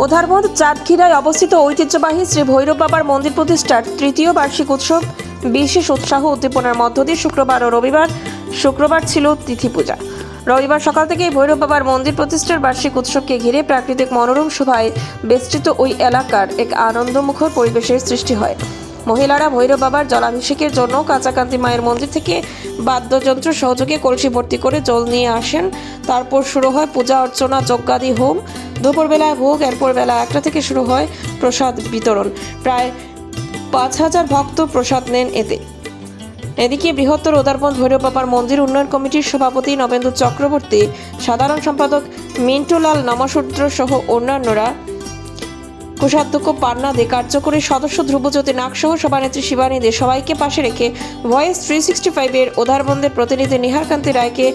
ওধারবন্দ চাঁদখিরায় অবস্থিত ঐতিহ্যবাহী শ্রী ভৈরব বাবার মন্দির প্রতিষ্ঠার তৃতীয় বার্ষিক উৎসব বিশেষ উৎসাহ উদ্দীপনার মধ্য দিয়ে শুক্রবার ও রবিবার ছিল তিথি পূজা। রবিবার সকাল থেকেই ভৈরব বাবার মন্দির প্রতিষ্ঠার বার্ষিক উৎসবকে ঘিরে প্রাকৃতিক মনোরম শোভায় বেষ্টিত ওই এলাকার এক আনন্দমুখর পরিবেশের সৃষ্টি হয়। মহিলারা ভৈরব বাবার জলাভিষেকের জন্য কাঁচাকান্তি মায়ের মন্দির থেকে বাদ্যযন্ত্র সহযোগে কলসি ভর্তি করে জল নিয়ে আসেন। তারপর শুরু হয় পূজা অর্চনা, যজ্ঞাদি হোম। দুপুরবেলায় ভোগ, এরপর বেলা 1টা থেকে শুরু হয় প্রসাদ বিতরণ। প্রায় 5000 ভক্ত প্রসাদ নেন এতে। এদিকে বৃহত্তর উদারবন্দ ভৈরব বাবার মন্দির উন্নয়ন কমিটির সভাপতি নবেন্দু চক্রবর্তী, সাধারণ সম্পাদক মিন্টুলাল নমশূদ্র সহ অন্যান্যরা, কোষাধ্যক্ষ পান্না দে, কার্যকরী সদস্য ধ্রুবজ্যোতি নাগ সহ সভানেত্রী শিবানী দে সবাইকে পাশে রেখে ভয়েস 365 এর উদারবন্দের প্রতিনিধি নিহারকান্তি রায়কে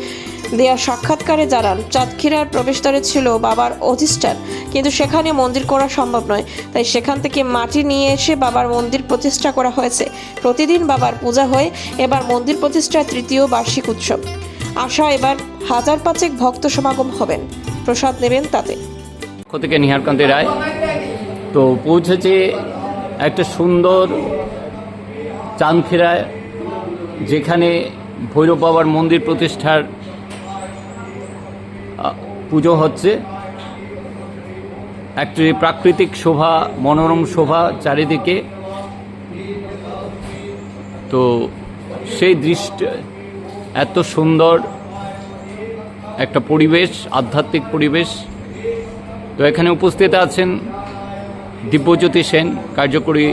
দেয়া সাক্ষাৎকারে জানান, চাঁদখিরার প্রবেশদ্বারে ছিল বাবার অধিষ্ঠান, কিন্তু সেখানে মন্দির করা সম্ভব নয়, তাই সেখান থেকে মাটি নিয়ে এসে বাবার মন্দির প্রতিষ্ঠা করা হয়েছে। প্রতিদিন বাবার পূজা হয়। এবার মন্দির প্রতিষ্ঠার তৃতীয় বার্ষিক উৎসব। আশা এবার 1000-5 ভক্ত সমাগম হবেন, প্রসাদ নেবেন তাতে। থেকে নিহারকান্তি রায় তো পৌঁছেছে একটা সুন্দর চাঁদখিরায়, যেখানে ভৈরব বাবার মন্দির প্রতিষ্ঠার পুজো হচ্ছে। একটি প্রাকৃতিক শোভা, মনোরম শোভা চারিদিকে। তো সেই দৃষ্টি, এত সুন্দর একটা পরিবেশ, আধ্যাত্মিক পরিবেশ। তো এখানে উপস্থিত আছেন দিব্যজ্যোতি সেন, কার্যকরী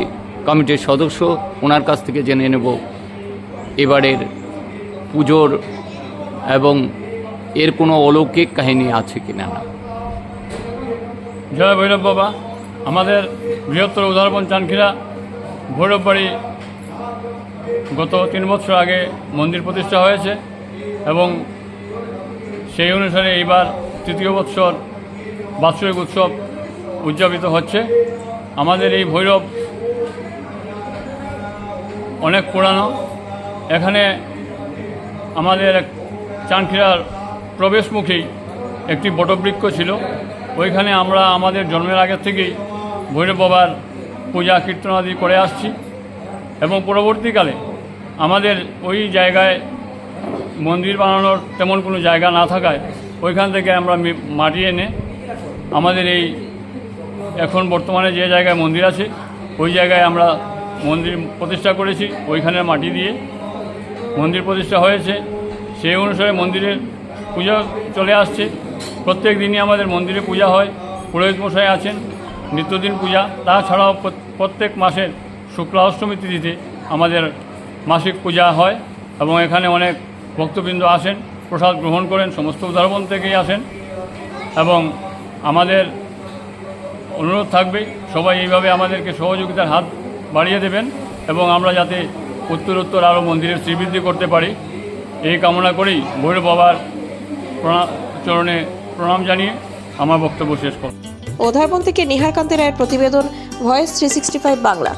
কমিটির সদস্য। ওনার কাছ থেকে জেনে নেব এবারের পুজোর এবং এর কোনো অলৌকিক কাহিনী আছে কিনা। জয় ভৈরব বাবা। আমাদের বৃহত্তর উদারবন্দ চাঁদখিরা ভৈরব বাড়ি গত 3 বছর আগে মন্দির প্রতিষ্ঠা হয়েছে এবং সেই অনুসারে এইবার তৃতীয় বৎসর বাৎসরিক উৎসব উদযাপিত হচ্ছে। আমাদের এই ভৈরব অনেক পুরানো। এখানে আমাদের চাঁদখিরার প্রবেশমুখী একটি বটবৃক্ষ ছিল। ওইখানে আমরা আমাদের জন্মের আগে থেকেই ভৈরব বাবার পূজা কীর্তনাদি করে আসছি এবং পরবর্তীকালে আমাদের ওই জায়গায় মন্দির বানানোর তেমন কোনো জায়গা না থাকায় ওইখান থেকে আমরা মাটি এনে আমাদের এই এখন বর্তমানে যে জায়গায় মন্দির আছে ওই জায়গায় আমরা মন্দির প্রতিষ্ঠা করেছি। ওইখানের মাটি দিয়ে মন্দির প্রতিষ্ঠা হয়েছে। সেই অনুসারে মন্দিরের পূজা চলে আসছে। প্রত্যেক দিনই আমাদের মন্দিরে পূজা হয়। পুরোহিত মশাই আছেন, নিত্যদিন পূজা। তাছাড়াও প্রত্যেক মাসের শুক্লা অষ্টমী তিথিতে আমাদের মাসিক পূজা হয় এবং এখানে অনেক ভক্তবৃন্দ আসেন, প্রসাদ গ্রহণ করেন, সমস্ত উদারবন্দ থেকেই আসেন। এবং আমাদের অনুরোধ থাকবে সবাই এইভাবে আমাদেরকে সহযোগিতার হাত বাড়িয়ে দেবেন এবং আমরা যাতে উত্তরোত্তর আরও মন্দিরের শ্রীবৃদ্ধি করতে পারি, এই কামনা করেই ভৈরব বাবার চরণে প্রণাম জানিয়ে আমার বক্তব্য শেষ করব। উদারবন্দ থেকে নিহারকান্তি রায়ের প্রতিবেদন, ভয়েস 365 বাংলা।